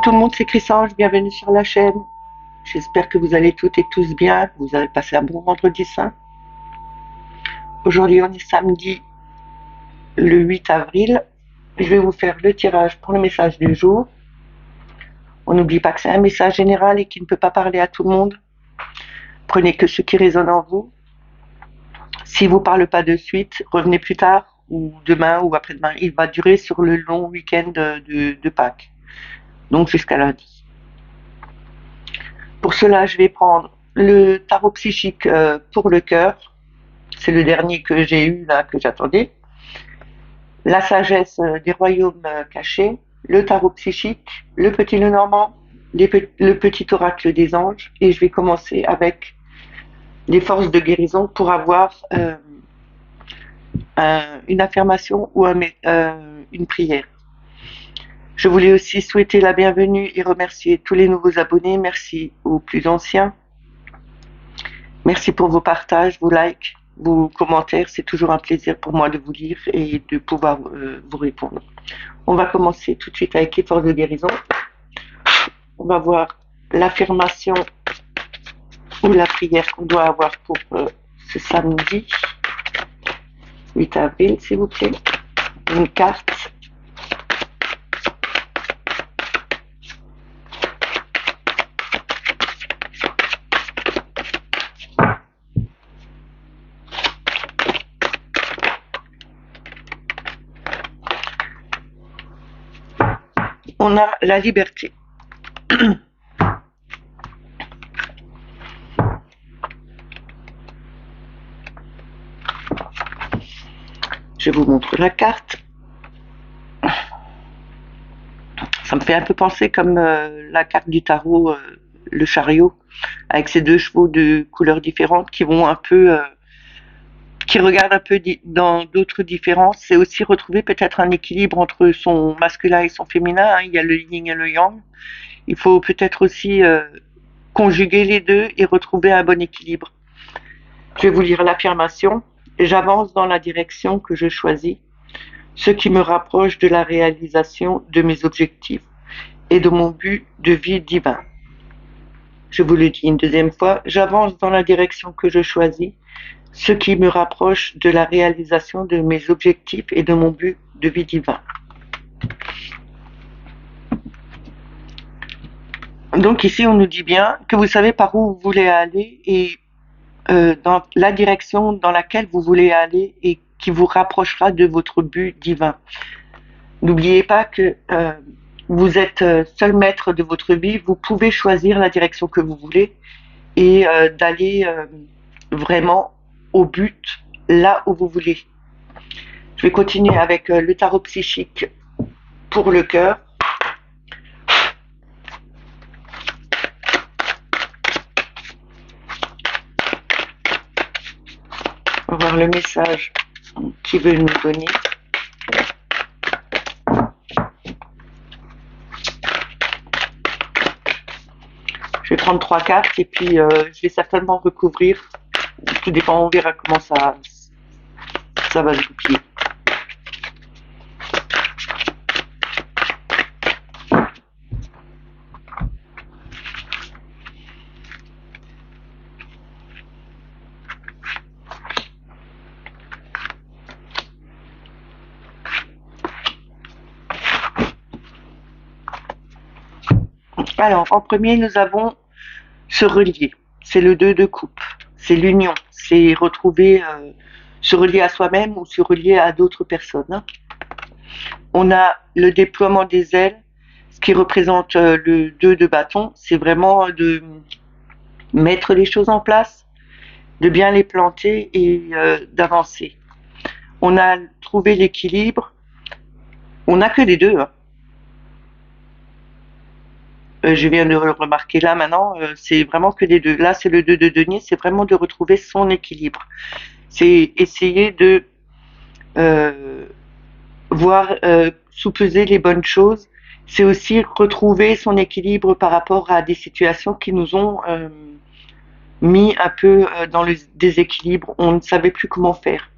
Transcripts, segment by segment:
tout le monde, c'est Chrysange, bienvenue sur la chaîne. J'espère que vous allez toutes et tous bien, que vous avez passé un bon vendredi saint. Aujourd'hui on est samedi le 8 avril. Je vais vous faire le tirage pour le message du jour. On n'oublie pas que c'est un message général et qui ne peut pas parler à tout le monde. Prenez que ce qui résonne en vous. Si vous ne parlez pas de suite, revenez plus tard, ou demain ou après-demain. Il va durer sur le long week-end de Pâques, donc jusqu'à lundi. Pour cela, je vais prendre le tarot psychique pour le cœur. C'est le dernier que j'ai eu là, que j'attendais. La sagesse des royaumes cachés, le tarot psychique, le petit Lenormand, le petit oracle des anges. Et je vais commencer avec les forces de guérison pour avoir une affirmation ou une prière. Je voulais aussi souhaiter la bienvenue et remercier tous les nouveaux abonnés. Merci aux plus anciens. Merci pour vos partages, vos likes, vos commentaires. C'est toujours un plaisir pour moi de vous lire et de pouvoir vous répondre. On va commencer tout de suite avec les forces de guérison. On va voir l'affirmation ou la prière qu'on doit avoir pour ce samedi 8 avril, s'il vous plaît. Une carte. On a la liberté. Je vous montre la carte. Ça me fait un peu penser comme la carte du tarot, le chariot, avec ces deux chevaux de couleurs différentes qui vont un peu, qui regardent un peu dans d'autres différences. C'est aussi retrouver peut-être un équilibre entre son masculin et son féminin. Hein. Il y a le yin et le yang. Il faut peut-être aussi conjuguer les deux et retrouver un bon équilibre. Je vais vous lire l'affirmation. J'avance dans la direction que je choisis, ce qui me rapproche de la réalisation de mes objectifs et de mon but de vie divin. Je vous le dis une deuxième fois. J'avance dans la direction que je choisis, ce qui me rapproche de la réalisation de mes objectifs et de mon but de vie divin. Donc ici, on nous dit bien que vous savez par où vous voulez aller et dans la direction dans laquelle vous voulez aller et qui vous rapprochera de votre but divin. N'oubliez pas que vous êtes seul maître de votre vie, vous pouvez choisir la direction que vous voulez et d'aller vraiment au but, là où vous voulez. Je vais continuer avec le tarot psychique pour le cœur. On va voir le message qu'il veut nous donner. Je vais prendre 3 cartes et puis je vais certainement recouvrir. Tout dépend, on verra comment ça va se goupiller. Alors, en premier, nous avons se relier. C'est le 2 de coupe. C'est l'union. C'est retrouver, se relier à soi-même ou se relier à d'autres personnes. Hein. On a le déploiement des ailes, ce qui représente le 2 de bâton. C'est vraiment de mettre les choses en place, de bien les planter et d'avancer. On a trouvé l'équilibre. On n'a que les deux. Hein. Je viens de le remarquer là maintenant, c'est vraiment que les deux. Là, c'est le 2 de denier, c'est vraiment de retrouver son équilibre. C'est essayer de voir, sous-peser les bonnes choses. C'est aussi retrouver son équilibre par rapport à des situations qui nous ont mis un peu dans le déséquilibre. On ne savait plus comment faire.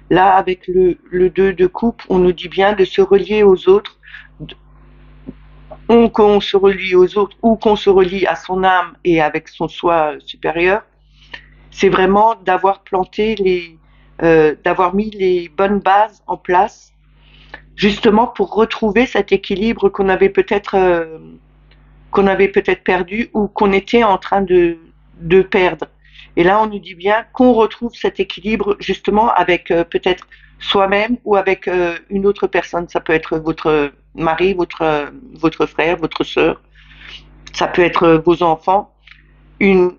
Là, avec le 2 de coupe, on nous dit bien de se relier aux autres, qu'on se relie aux autres ou qu'on se relie à son âme et avec son soi supérieur, c'est vraiment d'avoir mis les bonnes bases en place, justement pour retrouver cet équilibre qu'on avait peut-être perdu ou qu'on était en train de perdre. Et là, on nous dit bien qu'on retrouve cet équilibre justement avec peut-être soi-même ou avec une autre personne. Ça peut être votre mari, votre frère, votre sœur. Ça peut être vos enfants. Une,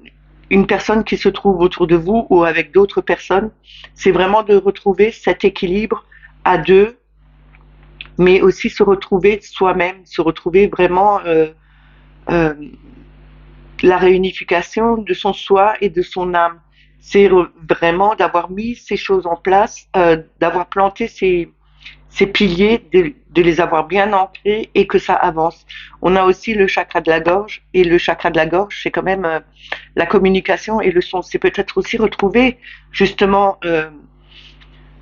une personne qui se trouve autour de vous ou avec d'autres personnes. C'est vraiment de retrouver cet équilibre à deux, mais aussi se retrouver soi-même, se retrouver vraiment euh, la réunification de son soi et de son âme. C'est vraiment d'avoir mis ces choses en place, d'avoir planté ces piliers, de les avoir bien ancrés et que ça avance. On a aussi le chakra de la gorge et le chakra de la gorge, c'est quand même la communication et le son. C'est peut-être aussi retrouver justement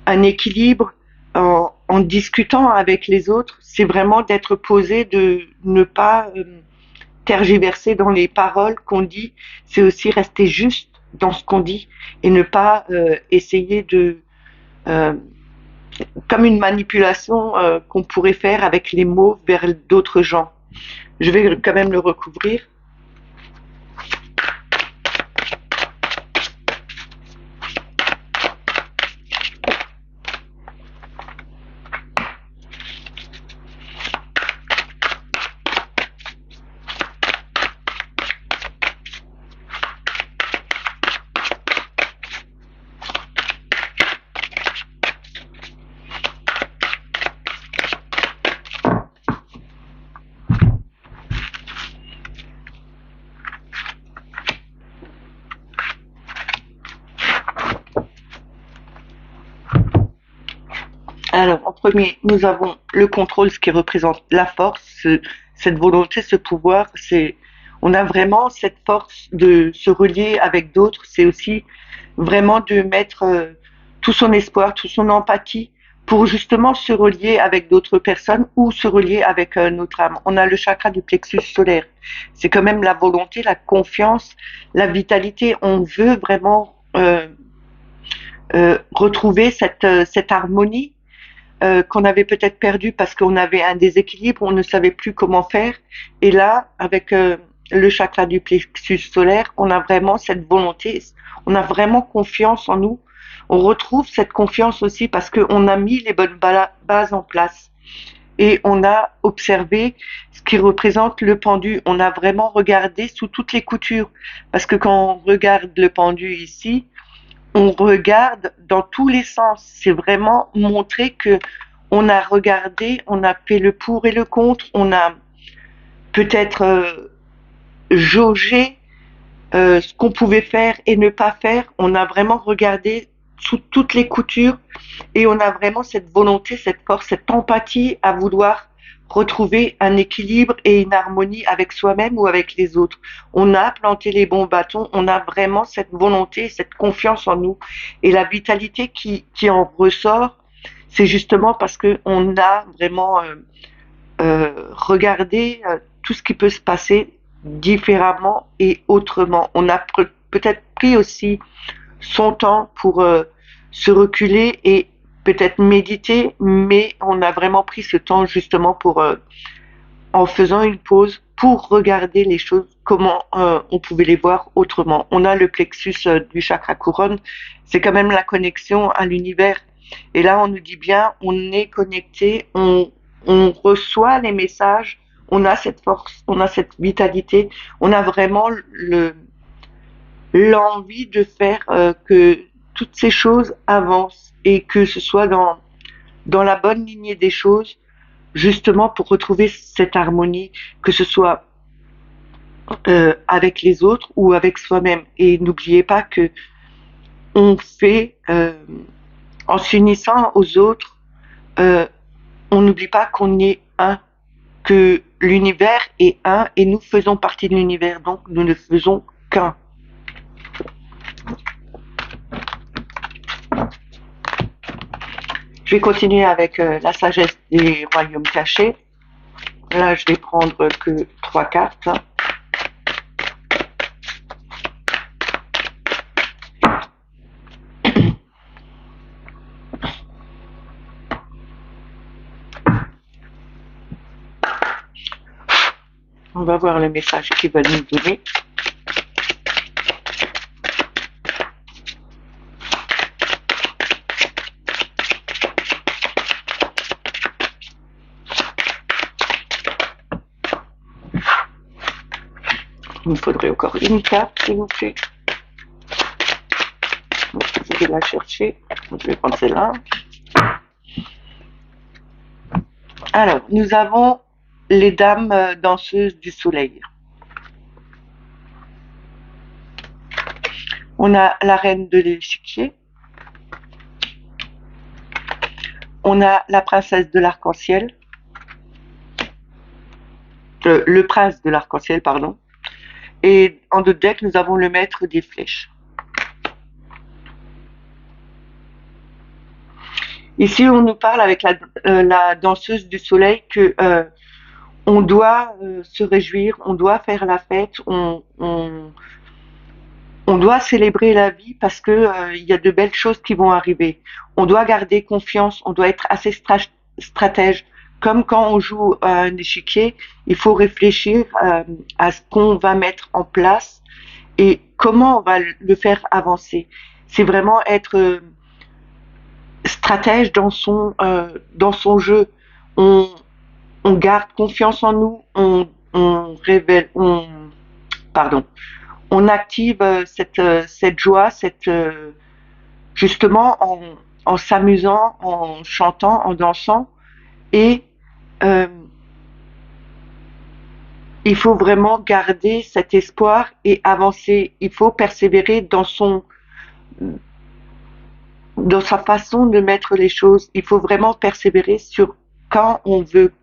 un équilibre en discutant avec les autres. C'est vraiment d'être posé, de ne pas tergiverser dans les paroles qu'on dit, c'est aussi rester juste dans ce qu'on dit et ne pas essayer euh, comme une manipulation qu'on pourrait faire avec les mots vers d'autres gens. Je vais quand même le recouvrir. Alors, en premier, nous avons le contrôle, ce qui représente la force, cette volonté, ce pouvoir. On a vraiment cette force de se relier avec d'autres. C'est aussi vraiment de mettre tout son espoir, toute son empathie pour justement se relier avec d'autres personnes ou se relier avec notre âme. On a le chakra du plexus solaire. C'est quand même la volonté, la confiance, la vitalité. On veut vraiment retrouver cette harmonie qu'on avait peut-être perdu parce qu'on avait un déséquilibre, on ne savait plus comment faire. Et là, avec le chakra du plexus solaire, on a vraiment cette volonté, on a vraiment confiance en nous. On retrouve cette confiance aussi parce qu'on a mis les bonnes bases en place. Et on a observé ce qui représente le pendu. On a vraiment regardé sous toutes les coutures. Parce que quand on regarde le pendu ici, on regarde dans tous les sens. C'est vraiment montrer que on a regardé, on a fait le pour et le contre, on a peut-être jaugé ce qu'on pouvait faire et ne pas faire. On a vraiment regardé sous toutes les coutures et on a vraiment cette volonté, cette force, cette empathie à vouloir retrouver un équilibre et une harmonie avec soi-même ou avec les autres. On a planté les bons bâtons, on a vraiment cette volonté, cette confiance en nous. Et la vitalité qui en ressort, c'est justement parce qu'on a vraiment regardé tout ce qui peut se passer différemment et autrement. On a peut-être pris aussi son temps pour se reculer et peut-être méditer, mais on a vraiment pris ce temps justement pour, en faisant une pause, pour regarder les choses, comment on pouvait les voir autrement. On a le plexus du chakra couronne, c'est quand même la connexion à l'univers. Et là, on nous dit bien, on est connecté, on reçoit les messages, on a cette force, on a cette vitalité, on a vraiment l'envie de faire que toutes ces choses avancent et que ce soit dans la bonne lignée des choses, justement pour retrouver cette harmonie, que ce soit avec les autres ou avec soi-même. Et n'oubliez pas que on fait, en s'unissant aux autres, euh, on n'oublie pas qu'on est un, que l'univers est un et nous faisons partie de l'univers, donc nous ne faisons qu'un. Je vais continuer avec la sagesse des royaumes cachés. Là, je vais prendre que 3 cartes. On va voir le message qu'ils veulent nous donner. Il me faudrait encore une carte, s'il vous plaît. Donc, je vais la chercher. Je vais prendre celle-là. Alors, nous avons les dames danseuses du soleil. On a la reine de l'échiquier. On a la princesse de l'arc-en-ciel. Le prince de l'arc-en-ciel, pardon. Et en deux decks, nous avons le maître des flèches. Ici, on nous parle avec la danseuse du soleil que on doit se réjouir, on doit faire la fête, on doit célébrer la vie parce que il y a de belles choses qui vont arriver. On doit garder confiance, on doit être assez stratège. Comme quand on joue à un échiquier, il faut réfléchir à ce qu'on va mettre en place et comment on va le faire avancer. C'est vraiment être stratège dans son jeu. On, on garde confiance en nous, pardon, on active cette joie, justement en s'amusant, en chantant, en dansant, et euh, il faut vraiment garder cet espoir et avancer. Il faut persévérer dans sa façon de mettre les choses. Il faut vraiment persévérer sur quand on veut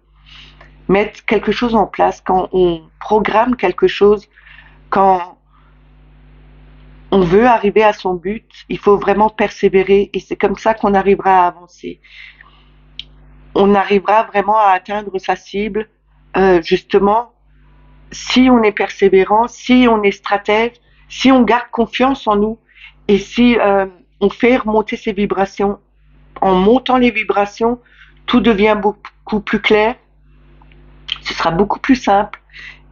mettre quelque chose en place, quand on programme quelque chose, quand on veut arriver à son but, il faut vraiment persévérer et c'est comme ça qu'on arrivera à avancer. On arrivera vraiment à atteindre sa cible, justement, si on est persévérant, si on est stratège, si on garde confiance en nous et si on fait remonter ses vibrations. En montant les vibrations, tout devient beaucoup plus clair, ce sera beaucoup plus simple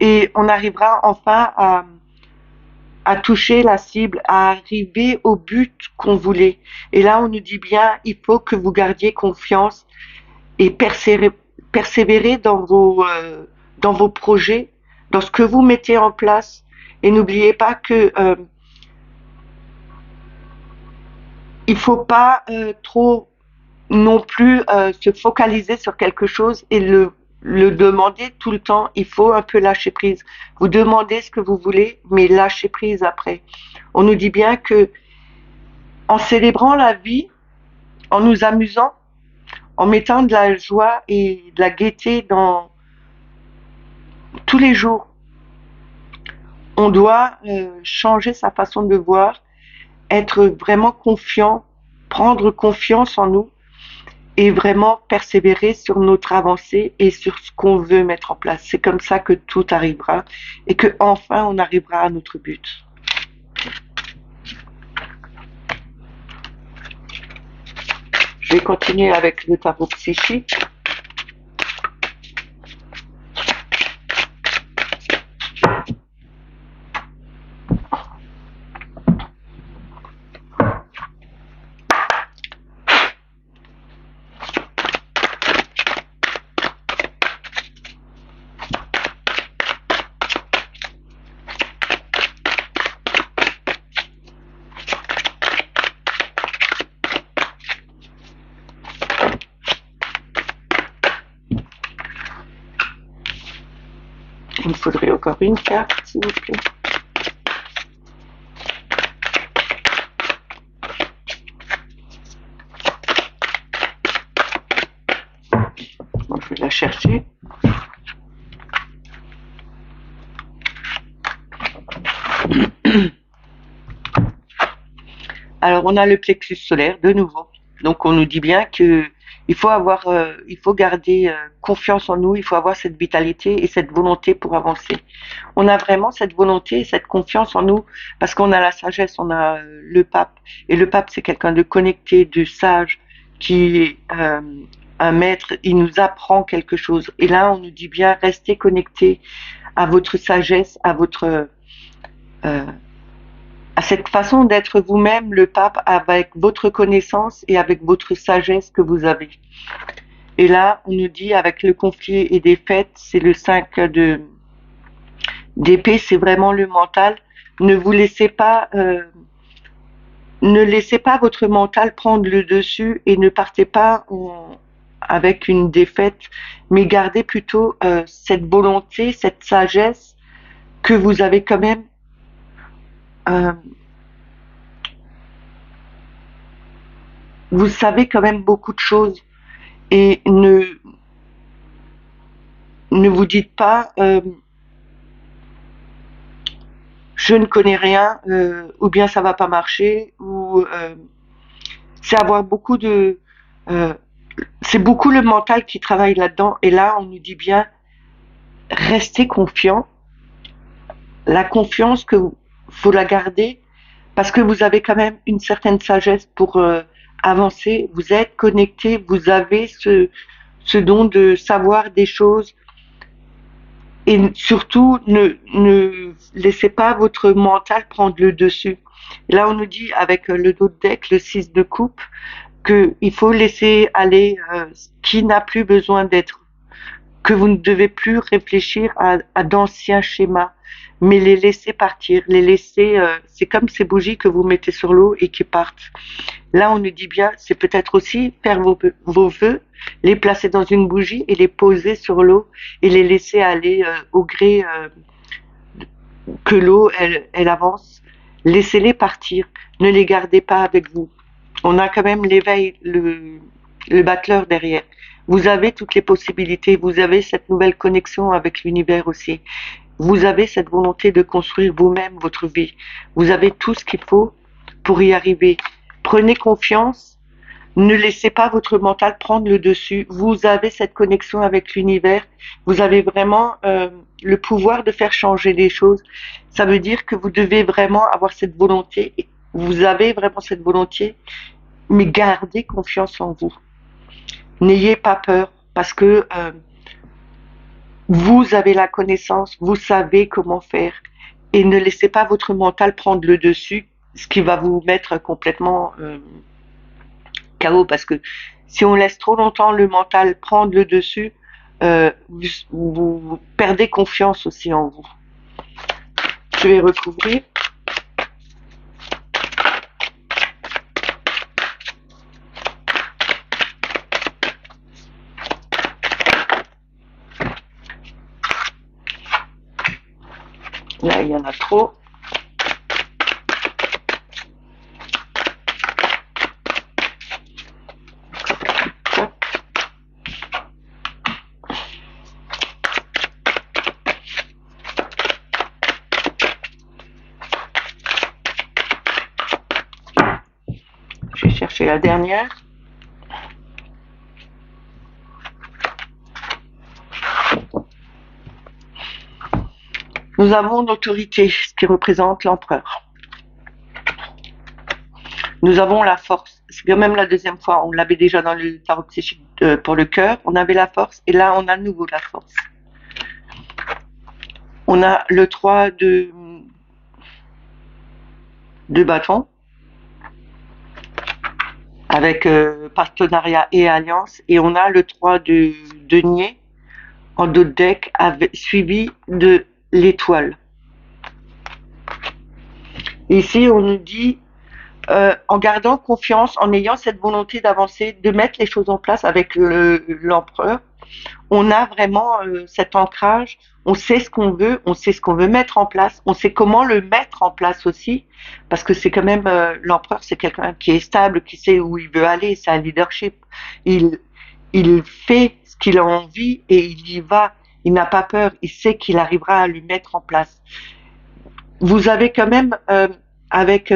et on arrivera enfin à toucher la cible, à arriver au but qu'on voulait. Et là, on nous dit bien, il faut que vous gardiez confiance et persévérer dans vos projets, dans ce que vous mettez en place. Et n'oubliez pas que il faut pas trop non plus se focaliser sur quelque chose et le demander tout le temps. Il faut un peu lâcher prise. Vous demandez ce que vous voulez, mais lâchez prise après. On nous dit bien que en célébrant la vie, en nous amusant, en mettant de la joie et de la gaieté dans tous les jours, on doit changer sa façon de voir, être vraiment confiant, prendre confiance en nous et vraiment persévérer sur notre avancée et sur ce qu'on veut mettre en place. C'est comme ça que tout arrivera et que enfin on arrivera à notre but. Je vais continuer avec le tarot psychique. Il me faudrait encore une carte, s'il vous plaît. Bon, je vais la chercher. Alors, on a le plexus solaire, de nouveau. Donc, on nous dit bien que il faut garder confiance en nous, il faut avoir cette vitalité et cette volonté pour avancer. On a vraiment cette volonté et cette confiance en nous parce qu'on a la sagesse, on a le pape. Et le pape, c'est quelqu'un de connecté, de sage, qui est un maître, il nous apprend quelque chose. Et là, on nous dit bien, restez connectés à votre sagesse, euh, à cette façon d'être vous-même, le pape, avec votre connaissance et avec votre sagesse que vous avez. Et là, on nous dit, avec le conflit et des fêtes, c'est le 5 d'épée, c'est vraiment le mental. Ne vous laissez pas, ne laissez pas votre mental prendre le dessus et ne partez pas avec une défaite, mais gardez plutôt cette volonté, cette sagesse que vous avez quand même. euh, vous savez quand même beaucoup de choses et ne vous dites pas je ne connais rien ou bien ça va pas marcher ou c'est avoir beaucoup de euh, c'est beaucoup le mental qui travaille là-dedans et là on nous dit bien restez confiant. La confiance que faut la garder parce que vous avez quand même une certaine sagesse pour avancer, vous êtes connecté, vous avez ce don de savoir des choses et surtout ne laissez pas votre mental prendre le dessus. Là, on nous dit avec le dos de deck, le 6 de coupe, qu'il faut laisser aller ce qui n'a plus besoin d'être, que vous ne devez plus réfléchir à d'anciens schémas, mais les laisser partir, les laisser, c'est comme ces bougies que vous mettez sur l'eau et qui partent. Là, on nous dit bien, c'est peut-être aussi faire vos vœux, les placer dans une bougie et les poser sur l'eau et les laisser aller au gré que l'eau, elle avance. Laissez-les partir, ne les gardez pas avec vous. On a quand même l'éveil, le battleur derrière. Vous avez toutes les possibilités, vous avez cette nouvelle connexion avec l'univers aussi. Vous avez cette volonté de construire vous-même votre vie. Vous avez tout ce qu'il faut pour y arriver. Prenez confiance, ne laissez pas votre mental prendre le dessus. Vous avez cette connexion avec l'univers. Vous avez vraiment le pouvoir de faire changer les choses. Ça veut dire que vous devez vraiment avoir cette volonté. Vous avez vraiment cette volonté, mais gardez confiance en vous. N'ayez pas peur parce que vous avez la connaissance, vous savez comment faire et ne laissez pas votre mental prendre le dessus, ce qui va vous mettre complètement KO parce que si on laisse trop longtemps le mental prendre le dessus, vous perdez confiance aussi en vous. Je vais recouvrir. Là, il y en a trop. Je vais chercher la dernière. Nous avons l'autorité, ce qui représente l'empereur. Nous avons la force. C'est quand même la deuxième fois. On l'avait déjà dans le tarot psychique pour le cœur. On avait la force et là, on a de nouveau la force. On a le 3 de bâton avec partenariat et alliance. Et on a le 3 de denier en dos de deck suivi de l'étoile. Ici, on nous dit en gardant confiance, en ayant cette volonté d'avancer, de mettre les choses en place avec l'empereur, on a vraiment cet ancrage, on sait ce qu'on veut, on sait ce qu'on veut mettre en place, on sait comment le mettre en place aussi, parce que c'est quand même l'empereur, c'est quelqu'un qui est stable, qui sait où il veut aller, c'est un leadership. Il fait ce qu'il a envie et il y va. Il n'a pas peur, il sait qu'il arrivera à le mettre en place. Vous avez quand même avec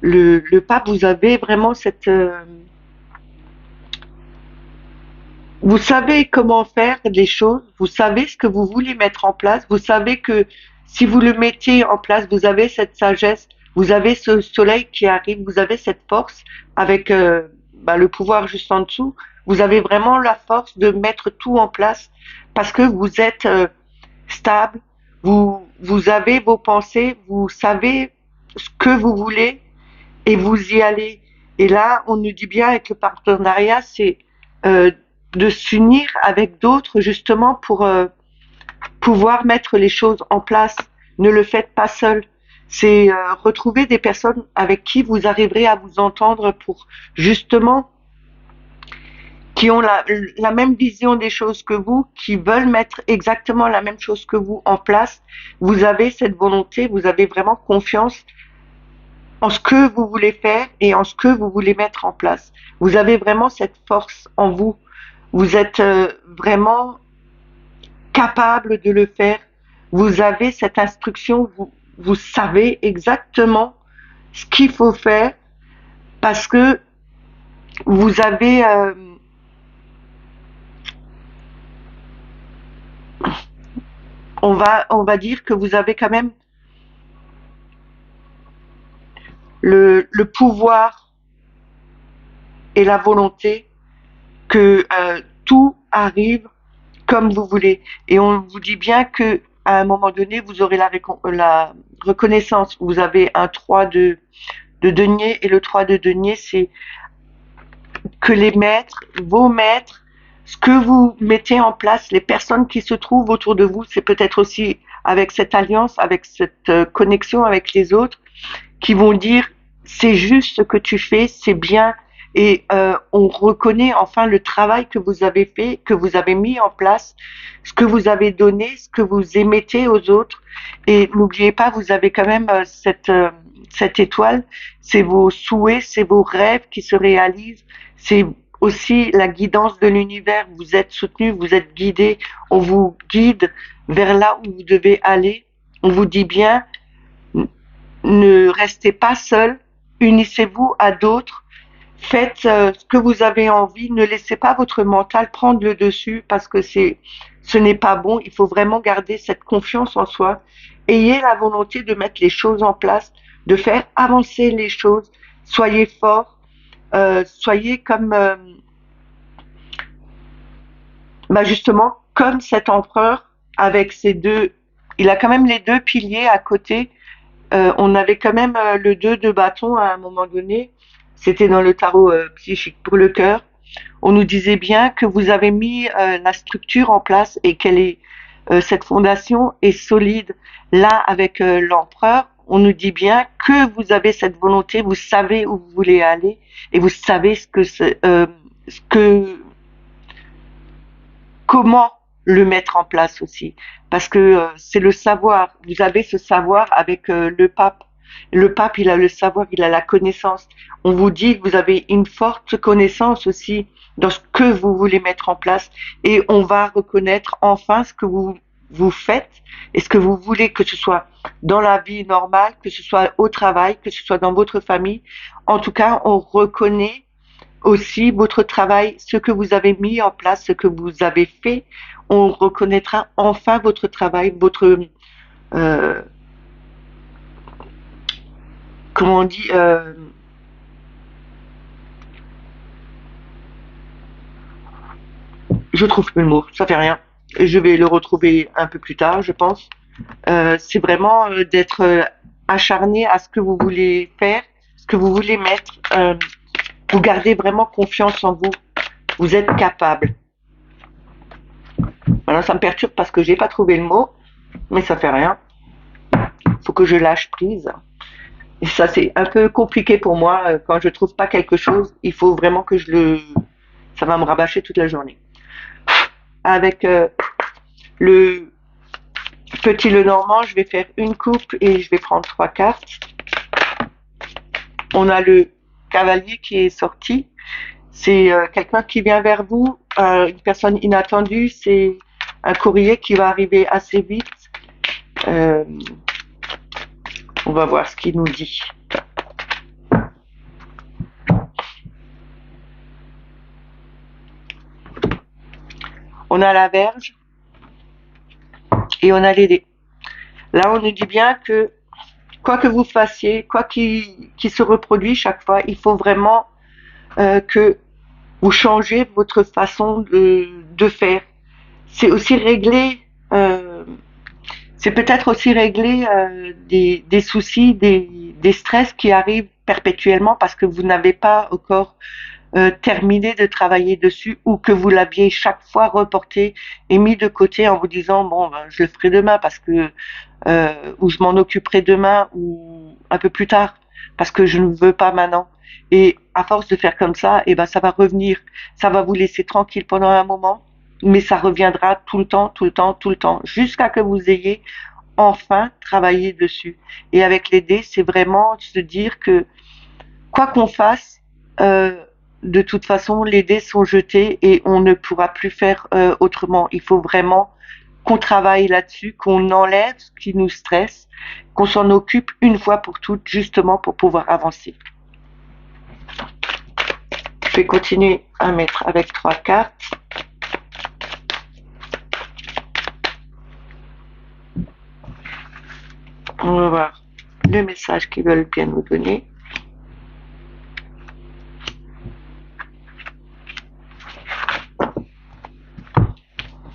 le pape, vous avez vraiment cette vous savez comment faire les choses, vous savez ce que vous voulez mettre en place, vous savez que si vous le mettez en place, vous avez cette sagesse, vous avez ce soleil qui arrive, vous avez cette force avec le pouvoir juste en dessous. Vous avez vraiment la force de mettre tout en place parce que vous êtes stable, vous avez vos pensées, vous savez ce que vous voulez et vous y allez. Et là, on nous dit bien avec le partenariat, c'est euh, de s'unir avec d'autres justement pour pouvoir mettre les choses en place. Ne le faites pas seul. C'est retrouver des personnes avec qui vous arriverez à vous entendre pour justement qui ont la même vision des choses que vous, qui veulent mettre exactement la même chose que vous en place. Vous avez cette volonté, vous avez vraiment confiance en ce que vous voulez faire et en ce que vous voulez mettre en place. Vous avez vraiment cette force en vous. Vous êtes vraiment capable de le faire. Vous avez cette instruction, vous savez exactement ce qu'il faut faire parce que vous avez, on va dire que vous avez quand même le pouvoir et la volonté que tout arrive comme vous voulez. Et on vous dit bien que à un moment donné, vous aurez la reconnaissance. Vous avez un 3 de denier et le 3 de denier, c'est que les maîtres, vos maîtres, ce que vous mettez en place, les personnes qui se trouvent autour de vous, c'est peut-être aussi avec cette alliance, avec cette connexion avec les autres, qui vont dire c'est juste ce que tu fais, c'est bien, et on reconnaît enfin le travail que vous avez fait, que vous avez mis en place, ce que vous avez donné, ce que vous émettez aux autres. Et n'oubliez pas, vous avez quand même cette étoile, c'est vos souhaits, c'est vos rêves qui se réalisent, c'est aussi la guidance de l'univers. Vous êtes soutenu, vous êtes guidé, on vous guide vers là où vous devez aller. On vous dit bien, ne restez pas seul, unissez-vous à d'autres, faites ce que vous avez envie, ne laissez pas votre mental prendre le dessus parce que ce n'est pas bon. Il faut vraiment garder cette confiance en soi. Ayez la volonté de mettre les choses en place, de faire avancer les choses. Soyez fort, soyez comme justement comme cet empereur avec ses deux. Il a quand même les deux piliers à côté. On avait quand même le 2 de bâton à un moment donné. C'était dans le tarot psychique pour le cœur. On nous disait bien que vous avez mis la structure en place et cette fondation est solide. Là, avec l'empereur, on nous dit bien que vous avez cette volonté, vous savez où vous voulez aller et vous savez ce que comment le mettre en place aussi. Parce que c'est le savoir. Vous avez ce savoir avec le pape. Le pape, il a le savoir, il a la connaissance. On vous dit que vous avez une forte connaissance aussi dans ce que vous voulez mettre en place. Et on va reconnaître enfin ce que vous faites et ce que vous voulez, que ce soit dans la vie normale, que ce soit au travail, que ce soit dans votre famille. En tout cas, on reconnaît aussi votre travail, ce que vous avez mis en place, ce que vous avez fait. On reconnaîtra enfin votre travail, votre euh, comment on dit je trouve plus le mot, ça fait rien. Je vais le retrouver un peu plus tard, je pense. C'est vraiment d'être acharné à ce que vous voulez faire, ce que vous voulez mettre. Vous gardez vraiment confiance en vous. Vous êtes capable. Maintenant, ça me perturbe parce que j'ai pas trouvé le mot, mais ça fait rien. Faut que je lâche prise. Et ça, c'est un peu compliqué pour moi. Quand je trouve pas quelque chose, il faut vraiment que ça va me rabâcher toute la journée. Avec le petit Lenormand, je vais faire une coupe et je vais prendre 3 cartes. On a le cavalier qui est sorti. C'est quelqu'un qui vient vers vous, une personne inattendue. C'est un courrier qui va arriver assez vite. Euh, on va voir ce qu'il nous dit. on a la verge et on a les dés. Là, on nous dit bien que quoi que vous fassiez, quoi qui se reproduit chaque fois, il faut vraiment que vous changez votre façon de faire. C'est aussi régler, c'est peut-être aussi régler des soucis, des stress qui arrivent perpétuellement parce que vous n'avez pas encore terminé de travailler dessus ou que vous l'aviez chaque fois reporté et mis de côté en vous disant bon ben, je le ferai demain parce que ou je m'en occuperai demain ou un peu plus tard parce que je ne veux pas maintenant. Et à force de faire comme ça, et ben ça va revenir, ça va vous laisser tranquille pendant un moment, mais ça reviendra tout le temps, tout le temps, tout le temps, jusqu'à que vous ayez enfin travaillé dessus. Et avec les dés, c'est vraiment se dire que quoi qu'on fasse, de toute façon, les dés sont jetés et on ne pourra plus faire autrement. Il faut vraiment qu'on travaille là-dessus, qu'on enlève ce qui nous stresse, qu'on s'en occupe une fois pour toutes, justement pour pouvoir avancer. Je vais continuer à mettre avec 3 cartes. On va voir le message qu'ils veulent bien nous donner.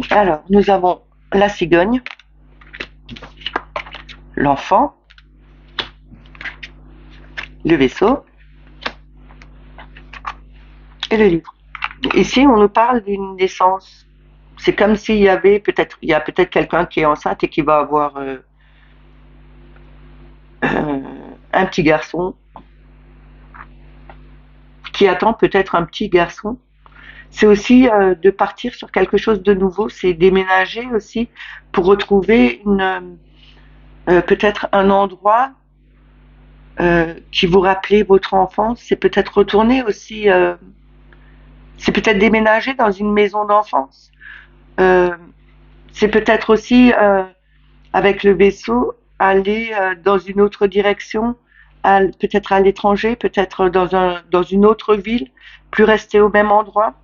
Alors, nous avons la cigogne, l'enfant, le vaisseau et le livre. Ici, on nous parle d'une naissance. C'est comme s'il y avait peut-être, il y a peut-être quelqu'un qui est enceinte et qui va avoir un petit garçon, qui attend peut-être un petit garçon. C'est aussi de partir sur quelque chose de nouveau, c'est déménager aussi pour retrouver peut-être un endroit qui vous rappelait votre enfance. C'est peut-être retourner aussi, c'est peut-être déménager dans une maison d'enfance. C'est peut-être aussi avec le vaisseau aller dans une autre direction, peut-être à l'étranger, peut-être dans une autre ville, plus rester au même endroit.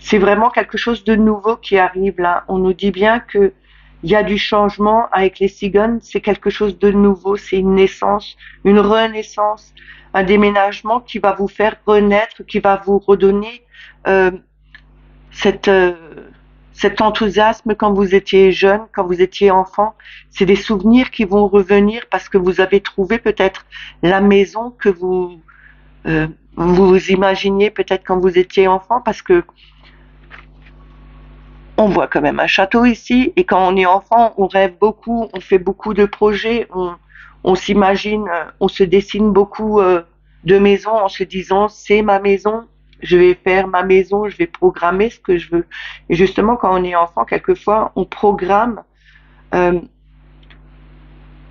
C'est vraiment quelque chose de nouveau qui arrive là. On nous dit bien que il y a du changement avec les cigognes, c'est quelque chose de nouveau, c'est une naissance, une renaissance, un déménagement qui va vous faire renaître, qui va vous redonner euh, cette, euh, cet enthousiasme quand vous étiez jeune, quand vous étiez enfant. C'est des souvenirs qui vont revenir parce que vous avez trouvé peut-être la maison que vous imaginiez peut-être quand vous étiez enfant, parce que on voit quand même un château ici, et quand on est enfant, on rêve beaucoup, on fait beaucoup de projets, on s'imagine, on se dessine beaucoup de maisons en se disant c'est ma maison, je vais faire ma maison, je vais programmer ce que je veux. Et justement, quand on est enfant, quelquefois, on programme euh,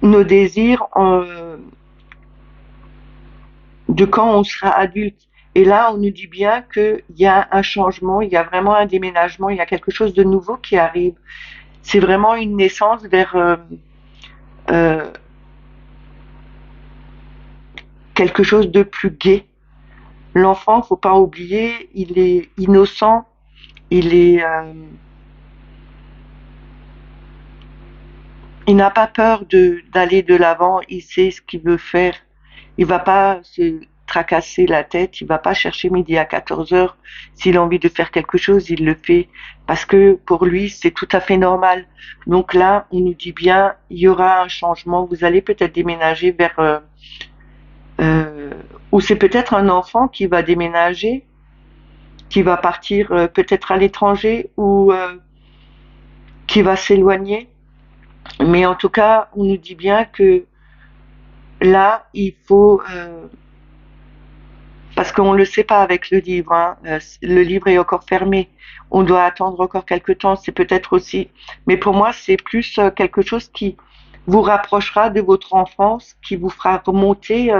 nos désirs de quand on sera adulte. Et là, on nous dit bien qu'il y a un changement, il y a vraiment un déménagement, il y a quelque chose de nouveau qui arrive. C'est vraiment une naissance vers euh, quelque chose de plus gai. L'enfant, faut pas oublier, il est innocent, il n'a pas peur d'aller de l'avant, il sait ce qu'il veut faire. Il va pas se tracasser la tête, il va pas chercher midi à 14 heures. S'il a envie de faire quelque chose, il le fait parce que pour lui, c'est tout à fait normal. Donc là, on nous dit bien, il y aura un changement. Vous allez peut-être déménager vers ou c'est peut-être un enfant qui va déménager, qui va partir peut-être à l'étranger ou qui va s'éloigner. Mais en tout cas, on nous dit bien que là, il faut parce qu'on ne le sait pas avec le livre, hein. Le livre est encore fermé. On doit attendre encore quelque temps. C'est peut-être aussi, mais pour moi, c'est plus quelque chose qui vous rapprochera de votre enfance, qui vous fera remonter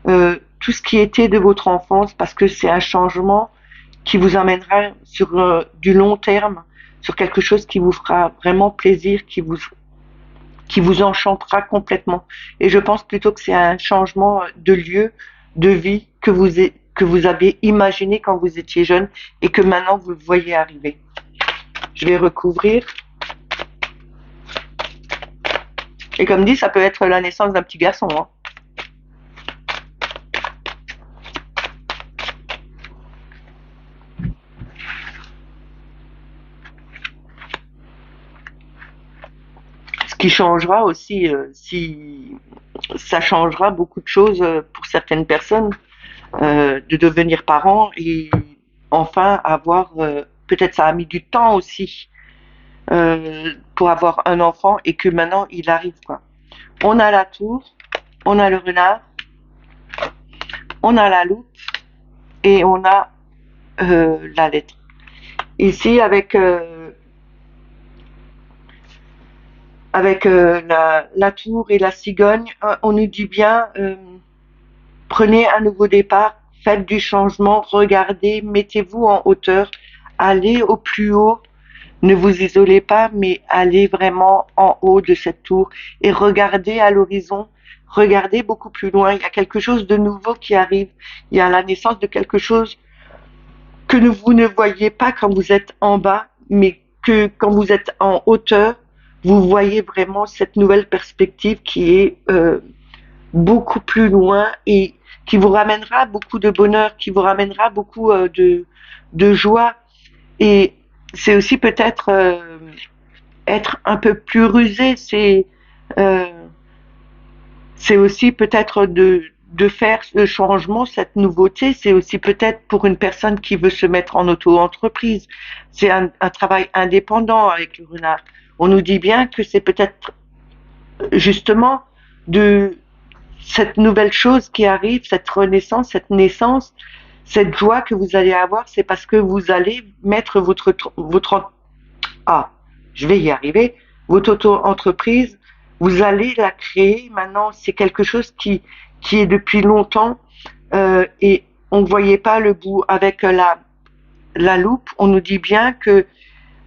tout ce qui était de votre enfance, parce que c'est un changement qui vous amènera sur du long terme, sur quelque chose qui vous fera vraiment plaisir, qui vous enchantera complètement. Et je pense plutôt que c'est un changement de lieu, de vie que vous aviez imaginé quand vous étiez jeune et que maintenant vous le voyez arriver. Je vais recouvrir. Et comme dit, ça peut être la naissance d'un petit garçon, hein. Ce qui changera aussi, si ça changera beaucoup de choses pour certaines personnes, de devenir parents et enfin avoir, peut-être ça a mis du temps aussi pour avoir un enfant et que maintenant il arrive quoi. On a la tour, on a le renard, on a la loupe et on a la lettre. Ici avec la tour et la cigogne, on nous dit bien prenez un nouveau départ, faites du changement, regardez, mettez-vous en hauteur, allez au plus haut, ne vous isolez pas, mais allez vraiment en haut de cette tour et regardez à l'horizon, regardez beaucoup plus loin. Il y a quelque chose de nouveau qui arrive. Il y a la naissance de quelque chose que vous ne voyez pas quand vous êtes en bas, mais que quand vous êtes en hauteur, vous voyez vraiment cette nouvelle perspective qui est beaucoup plus loin et qui vous ramènera beaucoup de bonheur, qui vous ramènera beaucoup de joie. Et c'est aussi peut-être être un peu plus rusé, euh, c'est aussi peut-être de faire ce changement, cette nouveauté, c'est aussi peut-être pour une personne qui veut se mettre en auto-entreprise. C'est un travail indépendant avec le renard. On nous dit bien que c'est peut-être justement de cette nouvelle chose qui arrive, cette renaissance, cette naissance, cette joie que vous allez avoir, c'est parce que vous allez mettre ah, je vais y arriver, votre auto-entreprise, vous allez la créer. Maintenant, c'est quelque chose qui est depuis longtemps et on ne voyait pas le bout. Avec la loupe, on nous dit bien que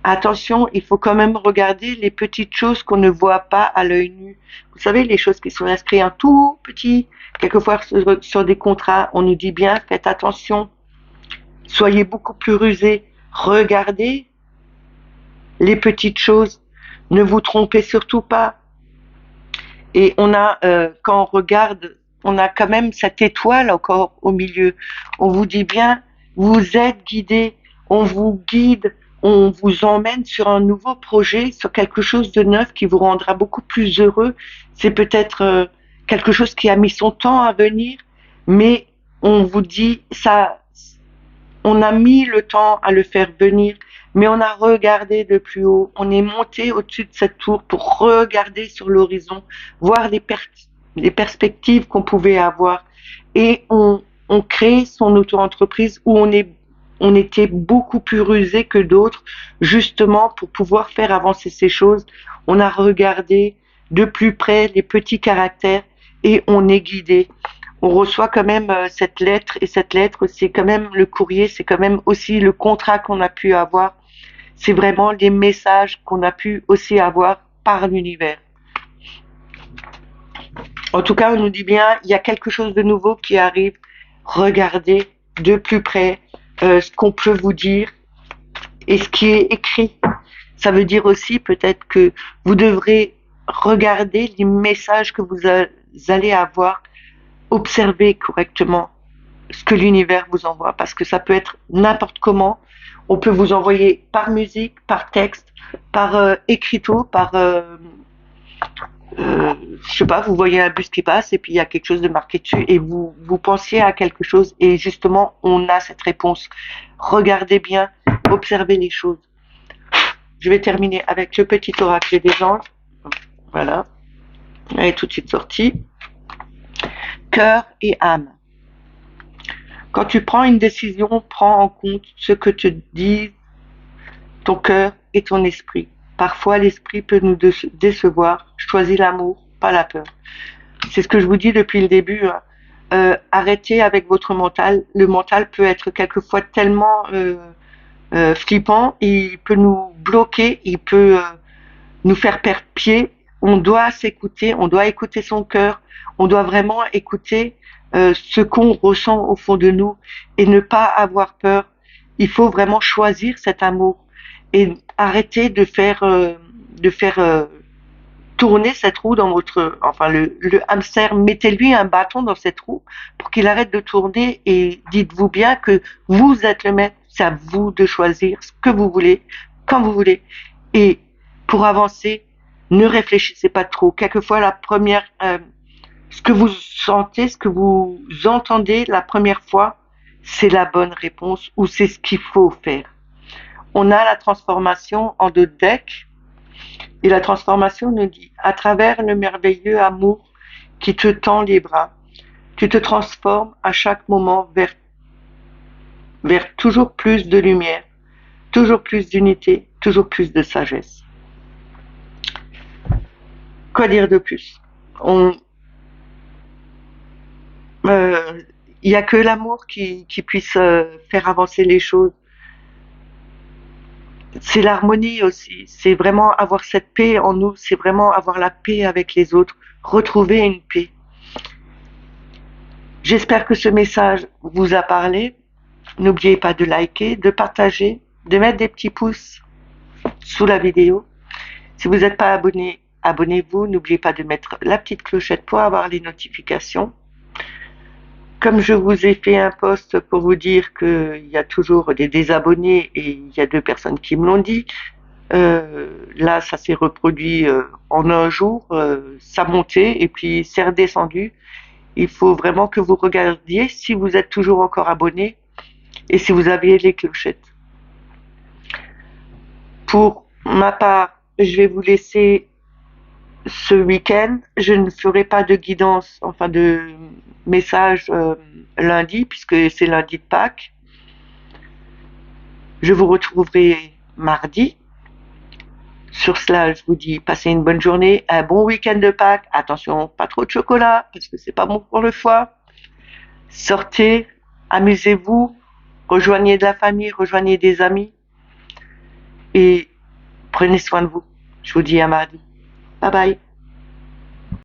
attention, il faut quand même regarder les petites choses qu'on ne voit pas à l'œil nu. Vous savez, les choses qui sont inscrites en tout petit, quelquefois sur des contrats, on nous dit bien, faites attention, soyez beaucoup plus rusés, regardez les petites choses, ne vous trompez surtout pas. Et on a, quand on regarde, on a quand même cette étoile encore au milieu. On vous dit bien, vous êtes guidés, on vous guide, on vous emmène sur un nouveau projet, sur quelque chose de neuf qui vous rendra beaucoup plus heureux. C'est peut-être quelque chose qui a mis son temps à venir, mais on vous dit ça, on a mis le temps à le faire venir, mais on a regardé de plus haut, on est monté au-dessus de cette tour pour regarder sur l'horizon, voir les perspectives qu'on pouvait avoir, et on crée son auto-entreprise où on était beaucoup plus rusé que d'autres, justement pour pouvoir faire avancer ces choses. On a regardé de plus près les petits caractères et on est guidé. On reçoit quand même cette lettre et cette lettre, c'est quand même le courrier, c'est quand même aussi le contrat qu'on a pu avoir. C'est vraiment les messages qu'on a pu aussi avoir par l'univers. En tout cas, on nous dit bien, il y a quelque chose de nouveau qui arrive. Regardez de plus près ce qu'on peut vous dire et ce qui est écrit. Ça veut dire aussi peut-être que vous devrez regarder les messages que vous allez avoir, observer correctement ce que l'univers vous envoie, parce que ça peut être n'importe comment. On peut vous envoyer par musique, par texte, par écriteau, par je sais pas, vous voyez un bus qui passe et puis il y a quelque chose de marqué dessus et vous pensiez à quelque chose et justement on a cette réponse. Regardez bien, observez les choses. Je vais terminer avec le petit oracle des anges. Voilà, elle est tout de suite sortie. Cœur et âme. Quand tu prends une décision, prends en compte ce que te dit ton cœur et ton esprit. Parfois, l'esprit peut nous décevoir. Choisis l'amour, pas la peur. C'est ce que je vous dis depuis le début. Arrêtez avec votre mental. Le mental peut être quelquefois tellement flippant. Il peut nous bloquer. Il peut nous faire perdre pied. On doit s'écouter. On doit écouter son cœur. On doit vraiment écouter ce qu'on ressent au fond de nous et ne pas avoir peur. Il faut vraiment choisir cet amour. et arrêtez de faire tourner cette roue dans votre, enfin le hamster, mettez-lui un bâton dans cette roue pour qu'il arrête de tourner et dites-vous bien que vous êtes le maître, c'est à vous de choisir ce que vous voulez, quand vous voulez. Et pour avancer, ne réfléchissez pas trop. Quelquefois, ce que vous sentez, ce que vous entendez la première fois, c'est la bonne réponse ou c'est ce qu'il faut faire. On a la transformation en deux decks et la transformation nous dit, à travers le merveilleux amour qui te tend les bras, tu te transformes à chaque moment vers toujours plus de lumière, toujours plus d'unité, toujours plus de sagesse. Quoi dire de plus? Il n'y a que l'amour qui puisse faire avancer les choses. C'est l'harmonie aussi. C'est vraiment avoir cette paix en nous. C'est vraiment avoir la paix avec les autres. Retrouver une paix. J'espère que ce message vous a parlé. N'oubliez pas de liker, de partager, de mettre des petits pouces sous la vidéo. Si vous n'êtes pas abonné, abonnez-vous. N'oubliez pas de mettre la petite clochette pour avoir les notifications. Comme je vous ai fait un post pour vous dire qu'il y a toujours des désabonnés et il y a 2 personnes qui me l'ont dit, là ça s'est reproduit en un jour, ça montait et puis c'est redescendu. Il faut vraiment que vous regardiez si vous êtes toujours encore abonné et si vous aviez les clochettes. Pour ma part, je vais vous laisser ce week-end. Je ne ferai pas de guidance, enfin de message lundi, puisque c'est lundi de Pâques. Je vous retrouverai mardi. Sur cela, je vous dis passez une bonne journée, un bon week-end de Pâques. Attention, pas trop de chocolat, parce que c'est pas bon pour le foie. Sortez, amusez-vous, rejoignez de la famille, rejoignez des amis et prenez soin de vous. Je vous dis à mardi. Bye bye.